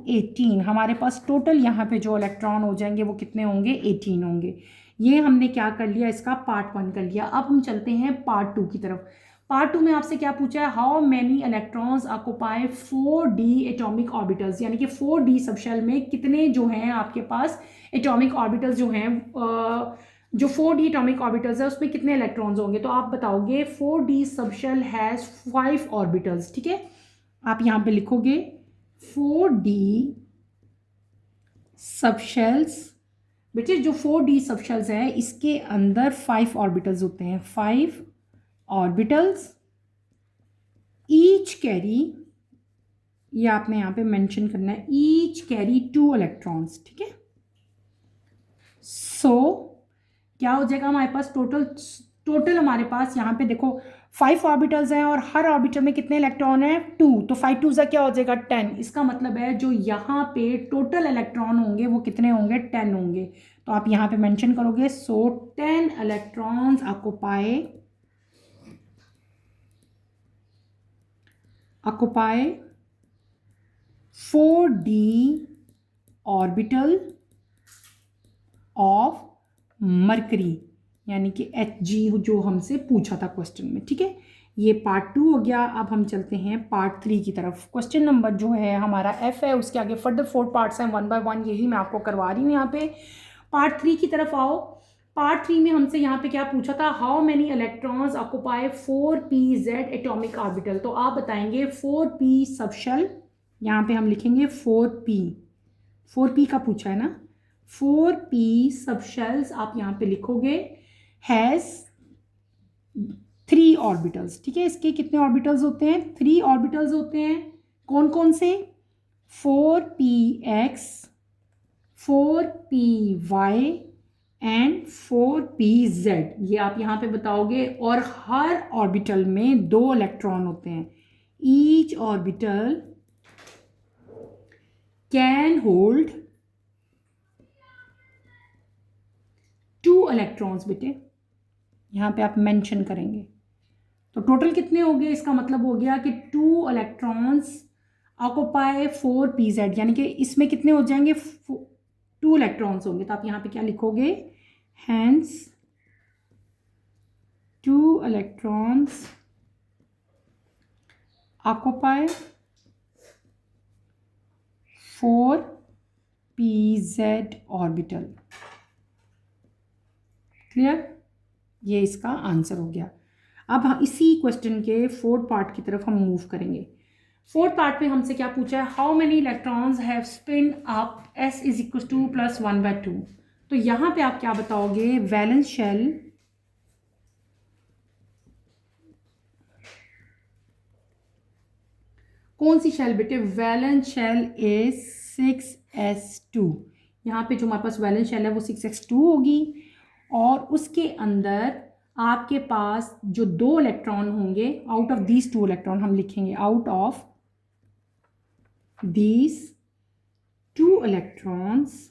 18। हमारे पास टोटल यहाँ पे जो इलेक्ट्रॉन हो जाएंगे वो कितने होंगे, 18 होंगे। ये हमने क्या कर लिया, इसका पार्ट 1 कर लिया। अब हम चलते हैं पार्ट 2 की तरफ। पार्ट 2 में आपसे क्या पूछा है, how many electrons occupy 4d atomic orbitals, यानी कि 4d सबशेल में कितने जो हैं आपके पास एटॉमिक ऑर्बिटल्स जो हैं, जो 4d एटॉमिक ऑर्बिटल्स है उसमें कितने इलेक्ट्रॉन्स होंगे। तो आप बताओगे 4d सबशेल हैज 5 ऑर्बिटल्स, ठीक है। आप यहाँ पे लिखोगे 4d सबशेल्स, बेटे जो 4d सबशेल्स है इसके अंदर 5 ऑर्बिटल्स होते हैं, 5 ऑर्बिटल्स ईच कैरी, ये आपने यहाँ पे मेंशन करना है, ईच कैरी 2 इलेक्ट्रॉन्स, ठीक है। सो क्या हो जाएगा हमारे पास, टोटल हमारे पास यहाँ पे देखो 5 ऑर्बिटल्स हैं और हर ऑर्बिटल में कितने इलेक्ट्रॉन है 2, तो 5 2 सा क्या हो जाएगा 10। इसका मतलब है जो यहाँ पे टोटल इलेक्ट्रॉन होंगे वो कितने होंगे 10 होंगे। तो आप यहाँ पे मेंशन करोगे सो 10 electrons occupy 4d orbital of mercury, यानी कि Hg जो हमसे पूछा था क्वेश्चन में, ठीक है। ये पार्ट 2 हो गया। अब हम चलते हैं पार्ट 3 की तरफ। क्वेश्चन नंबर जो है हमारा F है, उसके आगे फर्दर 4 पार्ट्स हैं, 1 बाय 1 यही मैं आपको करवा रही हूँ। यहाँ पे पार्ट 3 की तरफ आओ। पार्ट 3 में हमसे यहाँ पे क्या पूछा था, how many electrons occupy 4pz atomic orbital. तो आप बताएंगे 4p सबशेल, यहाँ पे हम लिखेंगे 4p का पूछा है ना, 4p सबशेल्स आप यहाँ पे लिखोगे हैज़ 3 ऑर्बिटल्स, ठीक है। इसके कितने ऑर्बिटल्स होते हैं, 3 ऑर्बिटल्स होते हैं। कौन कौन से, 4px, 4py एंड 4pz, ये आप यहाँ पे बताओगे। और हर ऑर्बिटल में 2 इलेक्ट्रॉन होते हैं, each orbital can hold 2 electrons. बेटे यहाँ पे आप मेंशन करेंगे तो टोटल कितने हो गए, इसका मतलब हो गया कि 2 इलेक्ट्रॉन्स ऑक्युपाई 4pz, यानी कि इसमें कितने हो जाएंगे 2 इलेक्ट्रॉन्स होंगे। तो आप यहाँ पे क्या लिखोगे, hence 2 electrons occupy 4pz orbital. Clear, ये इसका आंसर हो गया। अब इसी क्वेश्चन के 4th पार्ट की तरफ हम मूव करेंगे। 4th पार्ट में हमसे क्या पूछा है, how many electrons have spin up s is equal to plus 1/2। तो यहाँ पे आप क्या बताओगे, वैलेंस शेल कौन सी शेल बेटे, वैलेंस शेल इज 6s2। यहाँ पे जो हमारे पास वैलेंस शेल है वो 6s2 होगी और उसके अंदर आपके पास जो 2 इलेक्ट्रॉन होंगे, आउट ऑफ दीज 2 इलेक्ट्रॉन हम लिखेंगे, out of these 2 electrons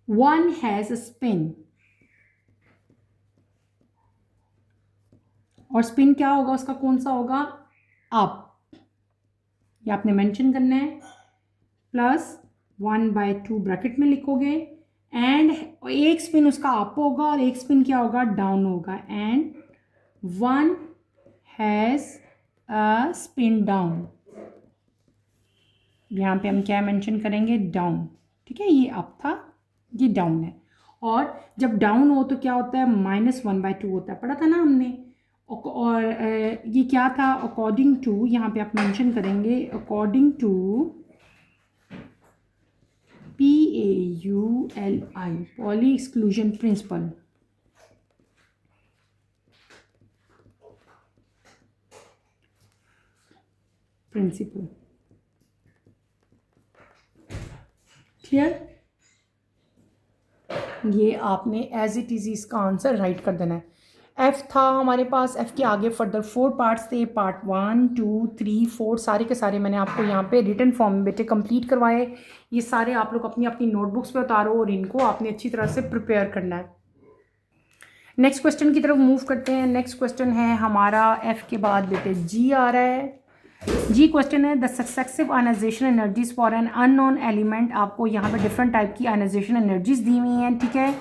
1 has a spin. और स्पिन क्या होगा उसका, कौन सा होगा, अप, ये आपने मेंशन करना है। प्लस 1/2 ब्रैकेट में लिखोगे एंड एक स्पिन उसका अप होगा और एक स्पिन क्या होगा, डाउन होगा। And 1 has a spin down, यहाँ पे हम क्या मेंशन करेंगे, डाउन, ठीक है। ये अप था, ये डाउन है। और जब डाउन हो तो क्या होता है, -1/2 होता है, पढ़ा था ना हमने। और ये क्या था, अकॉर्डिंग टू, यहाँ पे आप मेंशन करेंगे according to PAULI, Pauli exclusion principle. Clear, ये आपने एज इट इज़ इसका आंसर राइट कर देना है। F था हमारे पास, F के आगे फर्दर 4 पार्ट्स थे, पार्ट 1 2 3 4 सारे के सारे मैंने आपको यहाँ पे रिटन फॉर्म में बेटे कंप्लीट करवाए। ये सारे आप लोग अपनी अपनी नोटबुक्स पे उतारो और इनको आपने अच्छी तरह से प्रिपेयर करना है। नेक्स्ट क्वेश्चन की तरफ मूव करते हैं। नेक्स्ट क्वेश्चन है हमारा F के बाद बेटे G आ रहा है। जी क्वेश्चन है, the successive ionisation energies for an unknown element. आपको यहाँ पे डिफरेंट टाइप की आयनाइजेशन एनर्जीज दी हुई हैं, ठीक है।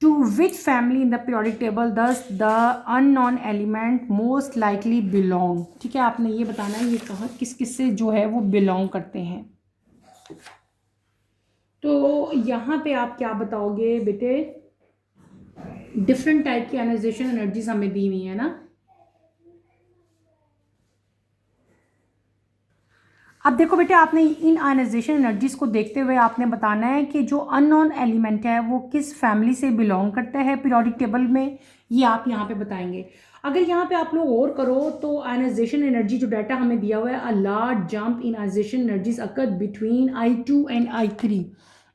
To which family in the periodic table does the unknown element most likely belong? ठीक है, आपने ये बताना है ये कहाँ किस किस से जो है वो बिलोंग करते हैं। तो यहाँ पे आप क्या बताओगे बेटे? डिफरेंट टाइप की आयनाइजेशन एनर्जीज हमें दी हुई है ना। अब देखो बेटे, आपने इन आयनाइजेशन एनर्जीज को देखते हुए आपने बताना है कि जो अननोन एलिमेंट है वो किस फैमिली से बिलोंग करता है पीरियोडिक टेबल में, ये आप यहाँ पे बताएंगे। अगर यहाँ पे आप लोग और करो तो आयनाइजेशन एनर्जी जो डाटा हमें दिया हुआ है, a large jump in ionisation energies occur between I2 and I3।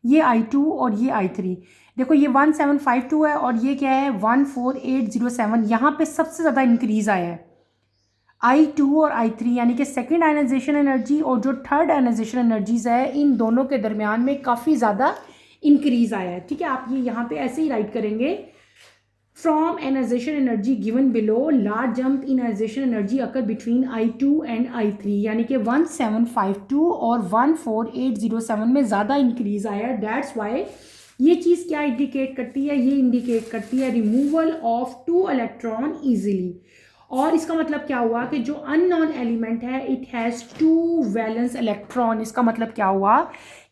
ये I2 और ये I3, देखो ये 1752 है और ये क्या है 14807। यहाँ पे सबसे ज़्यादा इंक्रीज आया है I2 और I3, यानी कि सेकेंड आयनाइजेशन एनर्जी और जो थर्ड आयनाइजेशन एनर्जीज है इन दोनों के दरमियान में काफ़ी ज़्यादा इंक्रीज आया है। ठीक है, आप ये यहाँ पे ऐसे ही राइट करेंगे, from ionisation energy given below large jump in ionisation energy occur between I2 and I3, यानी कि 1752 और 14807 में ज़्यादा इंक्रीज आया है। दैट्स वाई ये चीज़ क्या इंडिकेट करती है? ये इंडिकेट करती है रिमूवल ऑफ 2 इलेक्ट्रॉन ईजिली। और इसका मतलब क्या हुआ कि जो अननोन एलिमेंट है इट हैज़ 2 वैलेंस इलेक्ट्रॉन। इसका मतलब क्या हुआ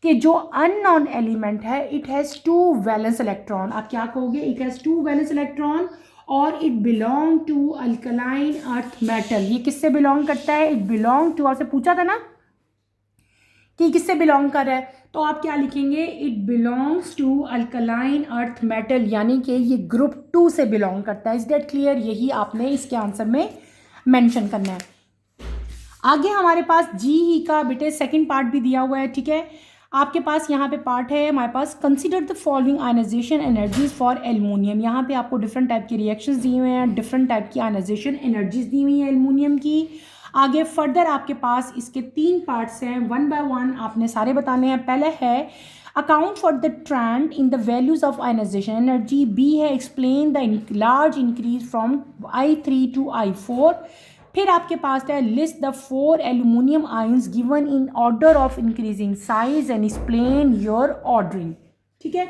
कि जो अननोन एलिमेंट है इट हैज़ 2 वैलेंस इलेक्ट्रॉन। आप क्या कहोगे? इट हैज़ 2 वैलेंस इलेक्ट्रॉन और it belong to alkaline earth metal. ये किससे बिलोंग करता है? इट बिलोंग टू, आपसे पूछा था ना कि किससे बिलोंग कर रहा है, तो आप क्या लिखेंगे? It belongs to alkaline earth metal, यानी कि ये ग्रुप 2 से बिलोंग करता है। Is that clear? यही आपने इसके आंसर में मेंशन करना है। आगे हमारे पास जी ही का बेटे सेकंड पार्ट भी दिया हुआ है। ठीक है, आपके पास यहाँ पे पार्ट है हमारे पास, consider the following ionisation energies for aluminium. यहाँ पे आपको डिफरेंट टाइप के रिएक्शंस दिए हुए हैं, डिफरेंट टाइप की आयनाइजेशन एनर्जीज दी हुई हैं एल्युमिनियम की। आगे फर्दर आपके पास इसके 3 पार्ट्स हैं, 1 बाय 1 आपने सारे बताने हैं। पहले है account for the trend in the values of ionisation energy. B है explain the large increase from I3 to I4। फिर आपके पास है list the 4 aluminium ions given in order of increasing size and explain your ordering. ठीक है,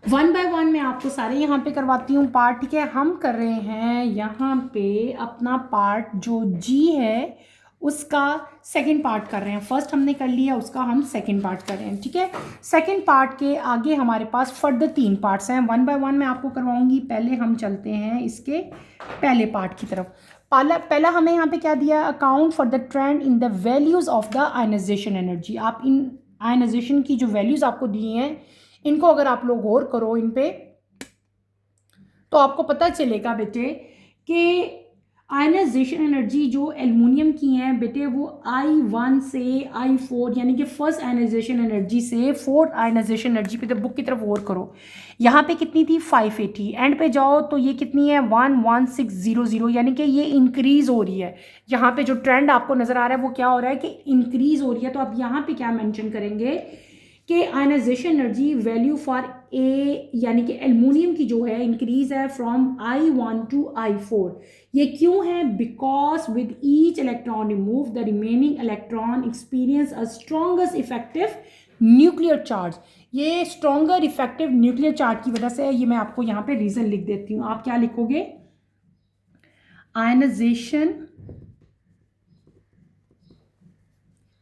1 bye 1 मैं आपको सारे यहाँ पे करवाती हूँ पार्ट। ठीक है, हम कर रहे हैं यहाँ पे अपना पार्ट जो जी है उसका सेकंड पार्ट कर रहे हैं। फर्स्ट हमने कर लिया, उसका हम सेकंड पार्ट कर रहे हैं। ठीक है, सेकंड पार्ट के आगे हमारे पास फर्दर 3 पार्ट्स हैं, 1 बाय 1 मैं आपको करवाऊंगी। पहले हम चलते हैं इसके पहले पार्ट की तरफ। पहला हमें यहाँ पे क्या दिया? Account for the trend in the values of the ionisation energy. आप इन आयनाइजेशन की जो वैल्यूज आपको दी हैं इनको अगर आप लोग गौर करो इन पे तो आपको पता चलेगा बेटे कि आयनाइजेशन एनर्जी जो एल्युमिनियम की हैं बेटे वो I1 से I4 यानी कि फर्स्ट आयनाइजेशन एनर्जी से फोर्थ आयनाइजेशन एनर्जी पे, तो बुक की तरफ गौर करो। यहाँ पे कितनी थी? 580। एंड पे जाओ तो ये कितनी है? 11600, यानी कि ये इंक्रीज हो रही है। यहाँ पे जो ट्रेंड आपको नजर आ रहा है वो क्या हो रहा है कि इंक्रीज हो रही है। तो आप यहाँ पे क्या मेंशन करेंगे कि ionisation energy value for A यानी कि एल्युमिनियम की जो है इंक्रीज है फ्रॉम I1 टू I4। ये क्यों है? Because with each electron remove the remaining electron experience a strongest effective nuclear charge. ये स्ट्रॉन्गर इफेक्टिव न्यूक्लियर चार्ज की वजह से है। ये मैं आपको यहाँ पे रीजन लिख देती हूँ। आप क्या लिखोगे? Ionisation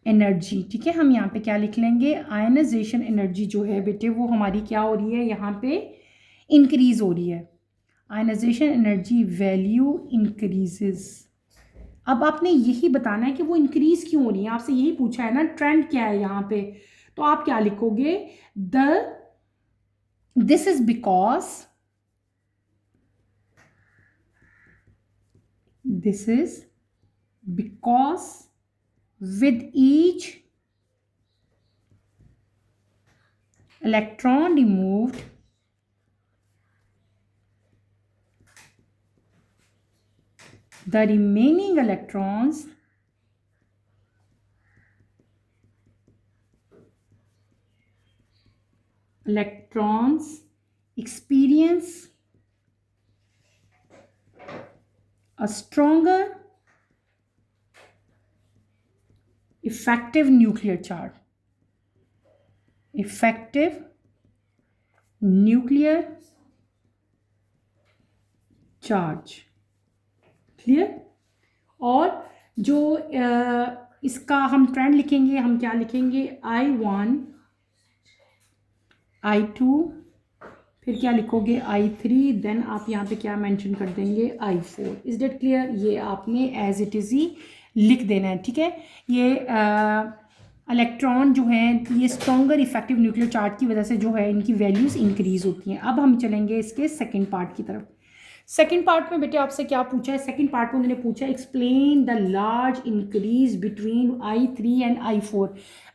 energy. ठीक है, हम यहाँ पे क्या लिख लेंगे? आयनाइजेशन एनर्जी जो है बेटे वो हमारी क्या हो रही है? यहाँ पे इंक्रीज हो रही है। Ionisation energy value increases. अब आपने यही बताना है कि वो इंक्रीज क्यों हो रही है, आपसे यही पूछा है ना, ट्रेंड क्या है यहाँ पे। तो आप क्या लिखोगे? This is because, this is because with each electron removed the remaining electrons experience a stronger effective nuclear charge, effective nuclear charge. Clear. और जो इसका हम ट्रेंड लिखेंगे, हम क्या लिखेंगे, I1 I2, फिर क्या लिखोगे I3, देन आप यहाँ पे क्या मेंशन कर देंगे I4। Is that clear. ये आपने एज इट इज़ ही लिख देना है, ठीक है। ये इलेक्ट्रॉन जो है ये स्ट्रॉन्गर इफेक्टिव न्यूक्लियर चार्ज की वजह से जो है इनकी वैल्यूज़ इंक्रीज होती हैं। अब हम चलेंगे इसके सेकेंड पार्ट की तरफ। सेकेंड पार्ट में बेटे आपसे क्या पूछा है, सेकेंड पार्ट में उन्होंने पूछा explain the large increase between I3 and I4।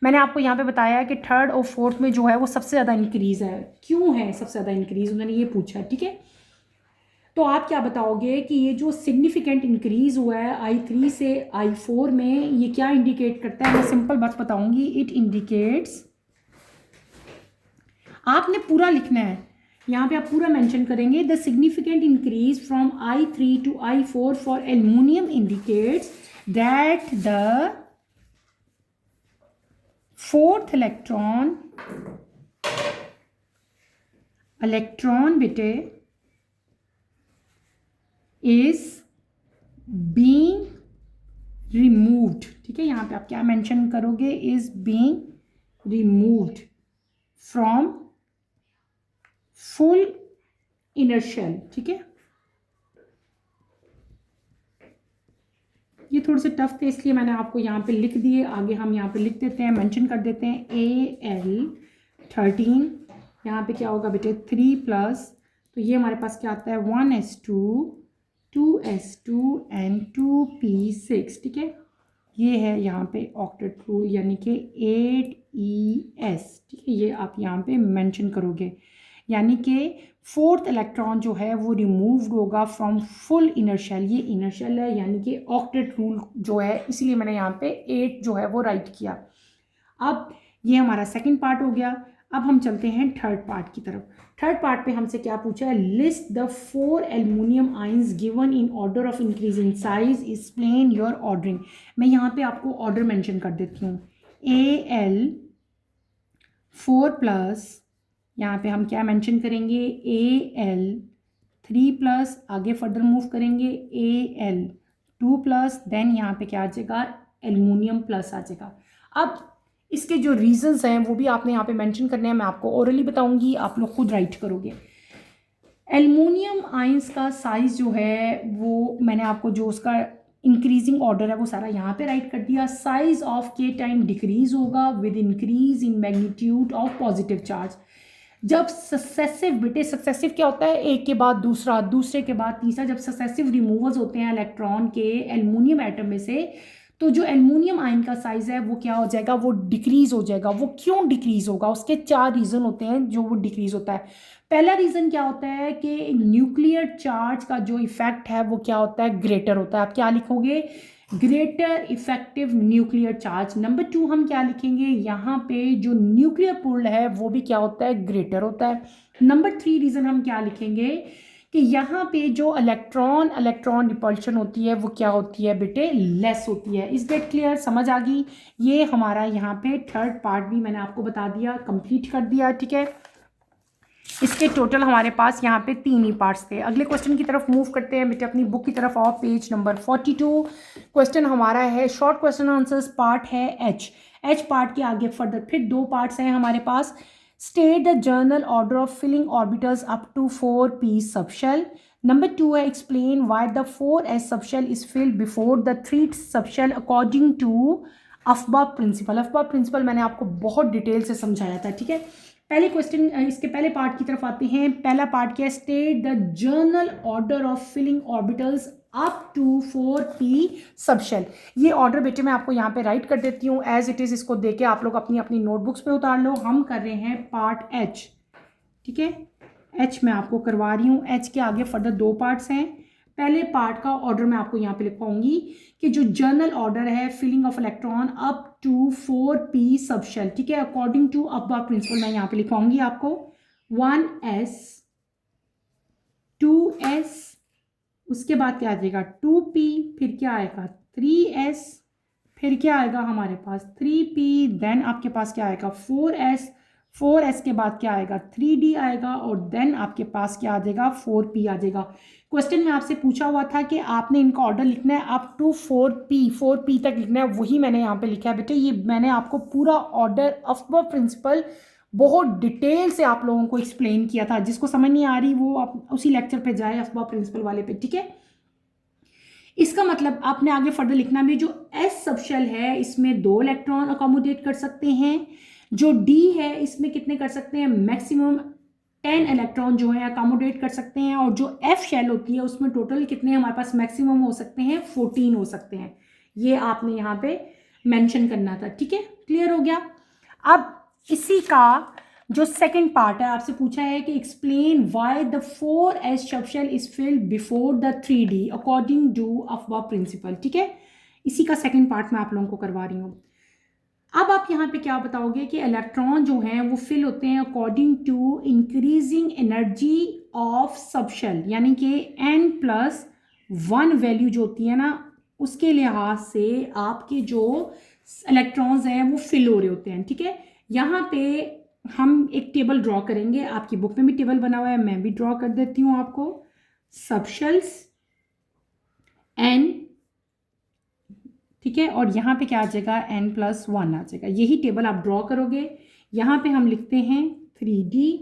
मैंने आपको यहाँ पे बताया है कि थर्ड और फोर्थ में जो है वो सबसे ज़्यादा इंक्रीज़ है। क्यों है सबसे ज़्यादा इंक्रीज़, उन्होंने ये पूछा है, ठीक है। तो आप क्या बताओगे कि ये जो सिग्निफिकेंट इंक्रीज़ हुआ है I3 से I4 में, ये क्या इंडिकेट करता है। मैं सिंपल बात बताऊंगी, इट इंडिकेट्स, आपने पूरा लिखना है यहाँ पे, आप पूरा मेंशन करेंगे the significant increase from I3 to I4 for aluminium indicates that the fourth electron बेटे इज बीइंग रिमूव्ड। ठीक है, यहाँ पे आप क्या मेंशन करोगे, is being removed from full inner shell. ठीक है, ये थोड़े से टफ थे इसलिए मैंने आपको यहाँ पे लिख दिए। आगे हम यहाँ पे लिख देते हैं, मेंशन कर देते हैं Al13। यहाँ पे क्या होगा बेटे 3+, तो ये हमारे पास क्या आता है 1s2 2s2 एंड 2p6। ठीक है, ये है यहाँ पे ऑक्टेट रूल यानी कि 8es। ठीक है, ये आप यहाँ पे मेंशन करोगे, यानी कि फोर्थ इलेक्ट्रॉन जो है वो रिमूव्ड होगा फ्रॉम फुल इनर शेल। ये इनर शेल है यानी कि ऑक्टेट रूल जो है, इसलिए मैंने यहाँ पे 8 जो है वो राइट किया। अब ये हमारा सेकंड पार्ट हो गया। अब हम चलते हैं थर्ड पार्ट की तरफ। थर्ड पार्ट पे हमसे क्या पूछा है, list the 4 aluminium ions given in order of increase in size, explain your ordering. मैं यहाँ पे आपको ऑर्डर मेंशन कर देती हूँ। Al4+, यहाँ पे हम क्या मेंशन करेंगे, Al3+, आगे फर्दर मूव करेंगे Al2+, देन यहाँ पे क्या आ जाएगा, एल्युमिनियम प्लस आ जाएगा। अब इसके जो रीजंस हैं वो भी आपने यहाँ पे मेंशन करने हैं, मैं आपको ओरली बताऊंगी, आप लोग खुद राइट करोगे। एल्युमिनियम आयंस का साइज जो है वो मैंने आपको जो उसका इंक्रीजिंग ऑर्डर है वो सारा यहाँ पे राइट कर दिया। साइज ऑफ के टाइम डिक्रीज होगा with increase in magnitude of positive charge. जब सक्सेसिव बेटे, सक्सेसिव क्या होता है, एक के बाद दूसरा, दूसरे के बाद तीसरा, जब सक्सेसिव रिमूवल्स होते हैं इलेक्ट्रॉन के एल्युमिनियम एटम में से, तो जो एल्युमिनियम आयन का साइज है वो क्या हो जाएगा, वो डिक्रीज हो जाएगा। वो क्यों डिक्रीज होगा, उसके 4 रीजन होते हैं जो वो डिक्रीज होता है। पहला रीजन क्या होता है कि न्यूक्लियर चार्ज का जो इफेक्ट है वो क्या होता है, ग्रेटर होता है। आप क्या लिखोगे, greater effective nuclear charge. Number 2 हम क्या लिखेंगे, यहाँ पे जो न्यूक्लियर पुल है वो भी क्या होता है, ग्रेटर होता है। नंबर 3 रीजन हम क्या लिखेंगे कि यहाँ पे जो इलेक्ट्रॉन रिपल्शन होती है वो क्या होती है बेटे, लेस होती है। इस डेट क्लियर, समझ आ गई। ये हमारा यहाँ पे थर्ड पार्ट भी मैंने आपको बता दिया, कंप्लीट कर दिया। ठीक है, इसके टोटल हमारे पास यहाँ पे 3 ही पार्ट्स थे। अगले क्वेश्चन की तरफ मूव करते हैं बेटे, अपनी बुक की तरफ आओ, पेज नंबर 42। क्वेश्चन हमारा है शॉर्ट क्वेश्चन आंसर्स, पार्ट है एच पार्ट के आगे फर्दर फिर 2 पार्ट्स हैं हमारे पास। State the general order of filling orbitals up to 4p subshell. Number 2 है explain why the 4s subshell is filled before the 3 subshell according to Aufbau principle. Aufbau principle मैंने आपको बहुत डिटेल से समझाया था। ठीक है, पहले क्वेश्चन, इसके पहले पार्ट की तरफ आते हैं। पहला पार्ट क्या है, state the general order of filling orbitals up to 4p subshell. ये ऑर्डर बेटे मैं आपको यहाँ पे राइट कर देती हूँ एज इट इज। इसको देके आप लोग अपनी अपनी नोटबुक्स पे उतार लो। हम कर रहे हैं पार्ट एच। ठीक है, एच मैं आपको करवा रही हूँ। एच के आगे फर्दर 2 पार्ट्स हैं। पहले पार्ट का ऑर्डर मैं आपको यहाँ पे लिखवाऊंगी कि जो जर्नल ऑर्डर है filling of electron up to 4p subshell. ठीक है, अकॉर्डिंग टू अफबा प्रिंसिपल मैं यहाँ पे लिखवाऊंगी आपको 1s 2s, उसके बाद क्या आ जाएगा 2p, फिर क्या आएगा 3s, फिर क्या आएगा हमारे पास 3p, देन आपके पास क्या आएगा 4s, 4s के बाद क्या आएगा, 3d आएगा, और देन आपके पास क्या आ जाएगा, 4p आ जाएगा। क्वेश्चन में आपसे पूछा हुआ था कि आपने इनका ऑर्डर लिखना है अप टू 4p तक लिखना है, वही मैंने यहाँ पे लिखा है बेटे। ये मैंने आपको पूरा ऑर्डर अफबा प्रिंसिपल बहुत डिटेल से आप लोगों को एक्सप्लेन किया था। जिसको समझ नहीं आ रही वो आप उसी लेक्चर पे जाए, अफबा प्रिंसिपल वाले पे, ठीक है। इसका मतलब आपने आगे फर्दर लिखना भी, जो एस सबशेल है इसमें 2 इलेक्ट्रॉन अकोमोडेट कर सकते हैं, जो डी है इसमें कितने कर सकते हैं, मैक्सिमम 10 इलेक्ट्रॉन जो है अकोमोडेट कर सकते हैं, और जो एफ शेल होती है उसमें टोटल कितने हमारे पास मैक्सिमम हो सकते हैं, 14 हो सकते हैं। ये आपने यहाँ पे मेंशन करना था, ठीक है, क्लियर हो गया। अब इसी का जो सेकंड पार्ट है, आपसे पूछा है कि explain why the 4s subshell is filled before the 3d according to Aufbau principle, ठीक है। इसी का सेकंड पार्ट मैं आप लोगों को करवा रही हूँ। अब आप यहाँ पे क्या बताओगे कि इलेक्ट्रॉन जो हैं वो फिल होते हैं according to increasing energy of subshell, यानी कि n+1 वैल्यू जो होती है ना, उसके लिहाज से आपके जो इलेक्ट्रॉन्स हैं वो फिल हो रहे होते हैं, ठीक है। यहाँ पे हम एक टेबल ड्रॉ करेंगे, आपकी बुक में भी टेबल बना हुआ है, मैं भी ड्रॉ कर देती हूँ आपको। सबशेल्स n, ठीक है, और यहाँ पे क्या आ जाएगा, n+1 आ जाएगा। यही टेबल आप ड्रॉ करोगे। यहाँ पे हम लिखते हैं 3d,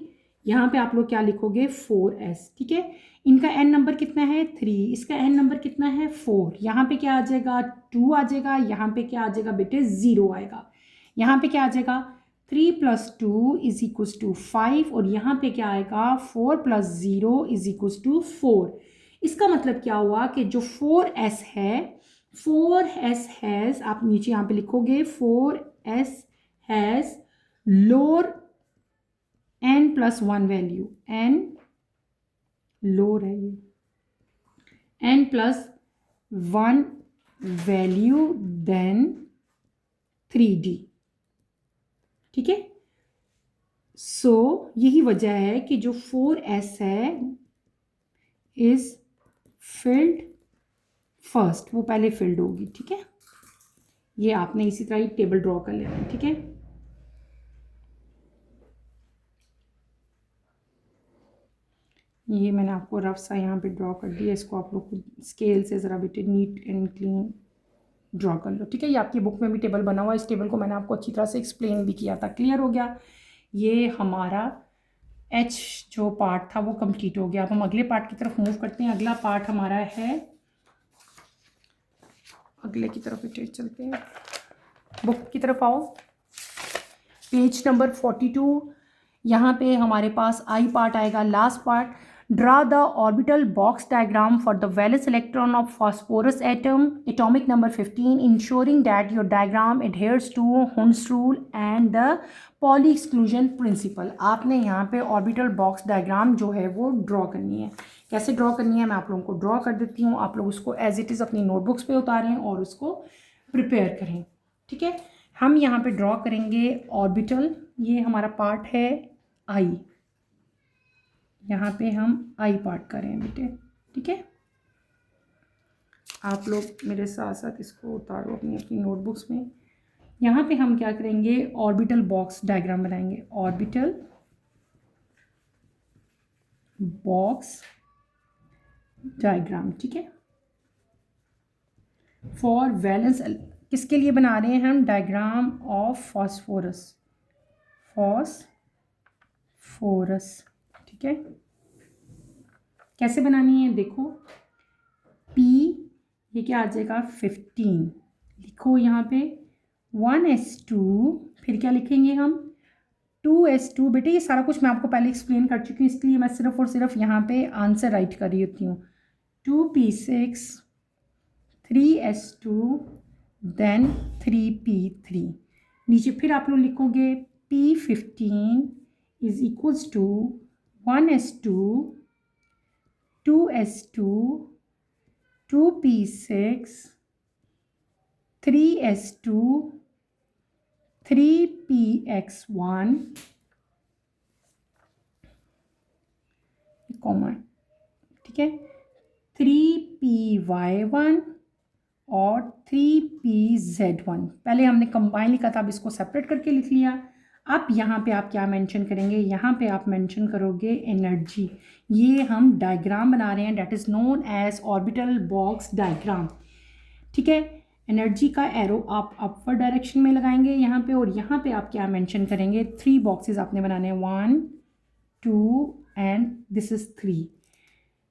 यहाँ पे आप लोग क्या लिखोगे, 4s, ठीक है। इनका n नंबर कितना है, 3, इसका n नंबर कितना है, 4। यहाँ पे क्या आ जाएगा, 2 आ जाएगा। यहाँ पे क्या आ जाएगा बेटे, 0 आएगा। यहाँ पे क्या आ जाएगा, 3 + 2 = 5, और यहाँ पे क्या आएगा, 4 + 0 = 4। इसका मतलब क्या हुआ कि जो 4s है, 4s हैज़, आप नीचे यहाँ पे लिखोगे 4s has lower n+1 value, n lower है ये, n+1 वैल्यू देन 3d, ठीक है। सो यही वजह है कि जो 4s है इज फिल्ड फर्स्ट, वो पहले फिल्ड होगी, ठीक है। ये आपने इसी तरह ही टेबल ड्रॉ कर लेना है, ठीक है। ये मैंने आपको रफ सा यहाँ पे ड्रॉ कर दिया, इसको आप लोग स्केल से ज़रा बेटे नीट एंड क्लीन ड्रॉ कर लो, ठीक है। ये आपकी बुक में भी टेबल बना हुआ है, इस टेबल को मैंने आपको अच्छी तरह से एक्सप्लेन भी किया था, क्लियर हो गया। ये हमारा एच जो पार्ट था वो कंप्लीट हो गया। अब हम अगले पार्ट की तरफ मूव करते हैं। अगला पार्ट हमारा है, अगले की तरफ बेटे चलते हैं, बुक की तरफ आओ, पेज नंबर 42। यहाँ पे हमारे पास आई पार्ट आएगा, last part. Draw the orbital box diagram for the valence electron of phosphorus atom, atomic number 15, ensuring that your diagram adheres to Hund's rule and the Pauli exclusion principle. आपने यहाँ पे orbital box diagram जो है वो draw करनी है। कैसे draw करनी है मैं आप लोगों को ड्रॉ कर देती हूँ, आप लोग उसको एज इट इज़ अपनी नोटबुक्स पे उतारें और उसको प्रिपेयर करें, ठीक है। हम यहाँ पे ड्रॉ करेंगे ऑर्बिटल, ये हमारा पार्ट है आई, यहाँ पे हम आई पार्ट करें बेटे, ठीक है। आप लोग मेरे साथ साथ इसको उतारो अपनी अपनी नोटबुक्स में। यहाँ पे हम क्या करेंगे, ऑर्बिटल बॉक्स डायग्राम बनाएंगे, ऑर्बिटल बॉक्स डायग्राम, ठीक है। फॉर वैलेंस, किसके लिए बना रहे हैं हम, डायग्राम ऑफ फॉस्फोरस, फॉस्फोरस, ठीक है। कैसे बनानी है देखो, P ये क्या आ जाएगा 15, लिखो यहाँ पे 1s2, फिर क्या लिखेंगे हम 2s2। बेटे ये सारा कुछ मैं आपको पहले एक्सप्लेन कर चुकी हूँ, इसलिए मैं सिर्फ और सिर्फ यहाँ पे आंसर राइट कर रही होती हूँ। 2p6, 3s2, then 3p3। नीचे फिर आप लोग लिखोगे p15 = 1s2, 2s2, 2p6, 3s2, 3px1, common, ठीक है, 3py1 और 3pz1। पहले हमने कंबाइन लिखा था, अब इसको सेपरेट करके लिख लिया। अब यहाँ पे आप क्या मेंशन करेंगे, यहाँ पे आप मेंशन करोगे एनर्जी। ये हम डायग्राम बना रहे हैं, that is known as orbital box diagram, ठीक है। एनर्जी का एरो आप अपवर्ड डायरेक्शन में लगाएंगे यहाँ पे, और यहाँ पे आप क्या मेंशन करेंगे, 3 बॉक्सेस आपने बनाने हैं, 1 2 एंड दिस इज़ 3।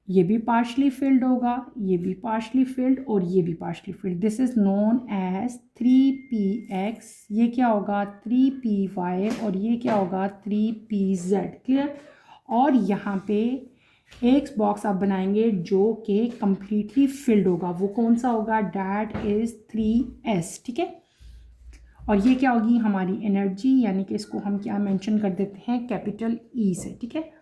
ये भी पार्शली फिल्ड होगा, ये भी पार्शली फिल्ड, और ये भी partially filled. This is known as 3px, ये क्या होगा 3py, और ये क्या होगा 3pz, क्लियर। और यहाँ पे एक बॉक्स आप बनाएंगे जो कि कम्प्लीटली फिल्ड होगा, वो कौन सा होगा, डैट इज़ 3s, ठीक है। और ये क्या होगी हमारी एनर्जी, यानी कि इसको हम क्या मेंशन कर देते हैं, कैपिटल E से, ठीक है।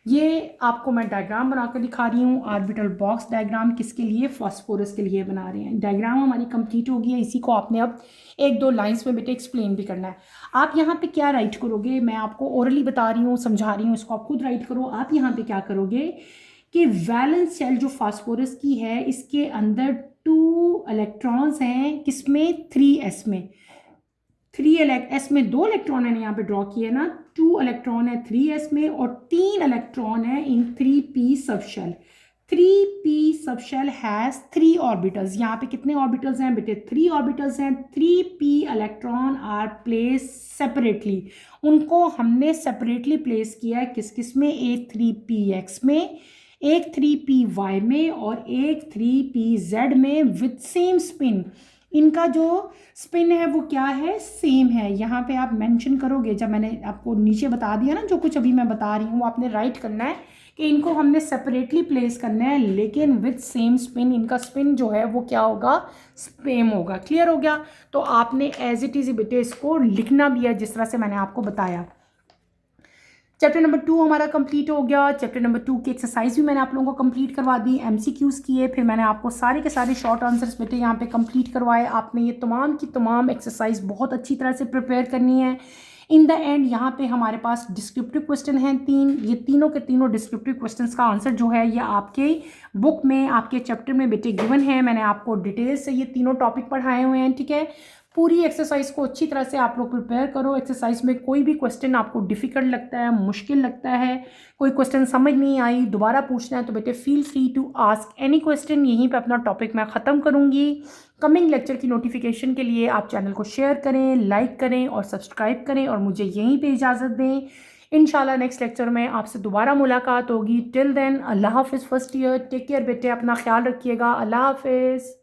ये आपको मैं डायग्राम बना कर दिखा रही हूँ, ऑर्बिटल बॉक्स डायग्राम, किसके लिए, फास्फोरस के लिए बना रहे हैं। डायग्राम हमारी कंप्लीट हो गई है, इसी को आपने अब 1-2 लाइंस में बेटे एक्सप्लेन भी करना है। आप यहाँ पे क्या राइट करोगे, मैं आपको ओरली बता रही हूँ, समझा रही हूँ, इसको आप खुद राइट करो। आप यहाँ पे क्या करोगे कि वैलेंस शेल जो फास्फोरस की है, इसके अंदर 2 इलेक्ट्रॉन्स हैं, किसमें, 3s में। 3s में 2 इलेक्ट्रॉन है यहाँ पे ड्रॉ किए ना, 2 इलेक्ट्रॉन है 3s में, और 3 इलेक्ट्रॉन है इन 3p subshell. 3p subshell has 3 orbitals. यहाँ पे कितने ऑर्बिटल्स हैं बेटे, 3 ऑर्बिटल्स हैं। 3p electron are place separately, उनको हमने सेपरेटली प्लेस किया है, किस किस में, एक 3px में, एक 3py में, और एक 3pz में, विद सेम स्पिन। इनका जो स्पिन है वो क्या है, सेम है। यहाँ पे आप मेंशन करोगे, जब मैंने आपको नीचे बता दिया ना, जो कुछ अभी मैं बता रही हूँ वो आपने राइट करना है कि इनको हमने सेपरेटली प्लेस करना है, लेकिन विद सेम स्पिन। इनका स्पिन जो है वो क्या होगा, सेम होगा, क्लियर हो गया। तो आपने एज इट इज़ बेटे इसको लिखना भी है जिस तरह से मैंने आपको बताया। चैप्टर नंबर 2 हमारा कंप्लीट हो गया। चैप्टर नंबर 2 की एक्सरसाइज भी मैंने आप लोगों को कंप्लीट करवा दी, एमसीक्यूज़ किए, फिर मैंने आपको सारे के सारे शॉर्ट आंसर्स बेटे यहाँ पे कंप्लीट करवाए। आपने ये तमाम की तमाम एक्सरसाइज बहुत अच्छी तरह से प्रिपेयर करनी है। इन द एंड यहाँ पे हमारे पास डिस्क्रिप्टिव क्वेश्चन हैं 3, ये तीनों के तीनों डिस्क्रिप्टिव क्वेश्चंस का आंसर जो है ये आपके बुक में, आपके चैप्टर में बेटे गिवन है। मैंने आपको डिटेल से ये तीनों टॉपिक पढ़ाए हुए हैं, ठीक है। पूरी एक्सरसाइज को अच्छी तरह से आप लोग प्रिपेयर करो। एक्सरसाइज में कोई भी क्वेश्चन आपको डिफ़िकल्ट लगता है, मुश्किल लगता है, कोई क्वेश्चन समझ नहीं आई, दोबारा पूछना है, तो बेटे feel free to ask any question. यहीं पे अपना टॉपिक मैं ख़त्म करूँगी। कमिंग लेक्चर की नोटिफिकेशन के लिए आप चैनल को शेयर करें, लाइक करें और सब्सक्राइब करें, और मुझे यहीं पर इजाज़त दें। इंशाल्लाह नेक्स्ट लेक्चर में आपसे दोबारा मुलाकात होगी। टिल देन अल्लाह हाफिज़। फर्स्ट ईयर टेक केयर बेटे, अपना ख्याल रखिएगा। अल्लाह हाफिज़।